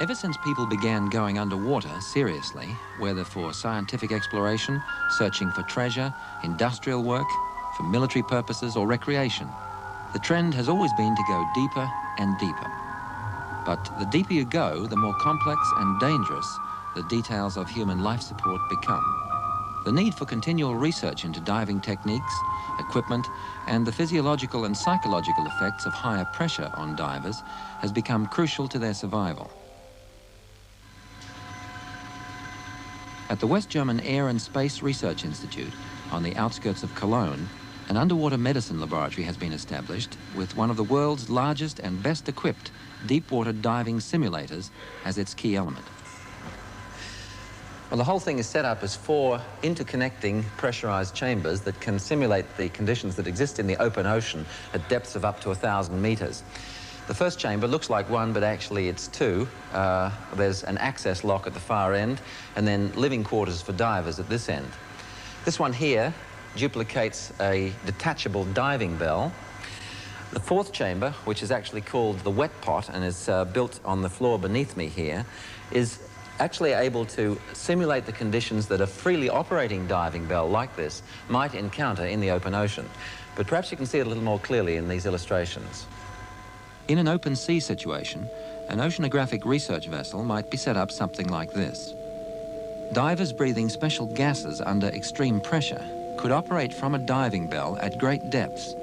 Ever since people began going underwater seriously, whether for scientific exploration, searching for treasure, industrial work, for military purposes or recreation, the trend has always been to go deeper and deeper. But the deeper you go, the more complex and dangerous the details of human life support become. The need for continual research into diving techniques, equipment, and the physiological and psychological effects of higher pressure on divers has become crucial to their survival. At the West German Air and Space Research Institute, on the outskirts of Cologne, an underwater medicine laboratory has been established with one of the world's largest and best equipped deep-water diving simulators as its key element. Well, the whole thing is set up as 4 interconnecting pressurized chambers that can simulate the conditions that exist in the open ocean at depths of up to 1,000 meters. The first chamber looks like one, but actually it's 2. There's an access lock at the far end, and then living quarters for divers at this end. This one here duplicates a detachable diving bell. The 4th chamber, which is actually called the wet pot and is built on the floor beneath me here, is actually able to simulate the conditions that a freely operating diving bell like this might encounter in the open ocean. But perhaps you can see it a little more clearly in these illustrations. In an open sea situation, an oceanographic research vessel might be set up something like this. Divers breathing special gases under extreme pressure could operate from a diving bell at great depths,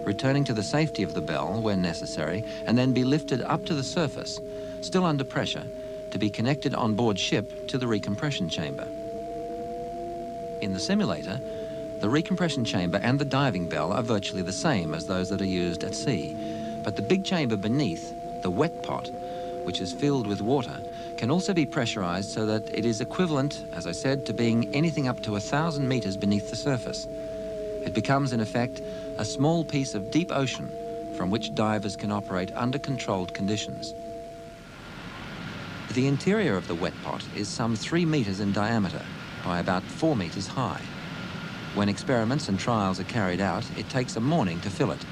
returning to the safety of the bell when necessary, and then be lifted up to the surface, still under pressure, to be connected on board ship to the recompression chamber. In the simulator, the recompression chamber and the diving bell are virtually the same as those that are used at sea, but the big chamber beneath, the wet pot, which is filled with water, can also be pressurized so that it is equivalent, as I said, to being anything up to 1,000 meters beneath the surface. It becomes, in effect, a small piece of deep ocean from which divers can operate under controlled conditions. The interior of the wet pot is some 3 meters in diameter by about 4 meters high. When experiments and trials are carried out, it takes a morning to fill it.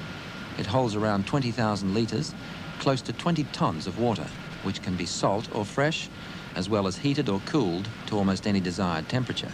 It holds around 20,000 liters, close to 20 tons of water, which can be salt or fresh, as well as heated or cooled to almost any desired temperature.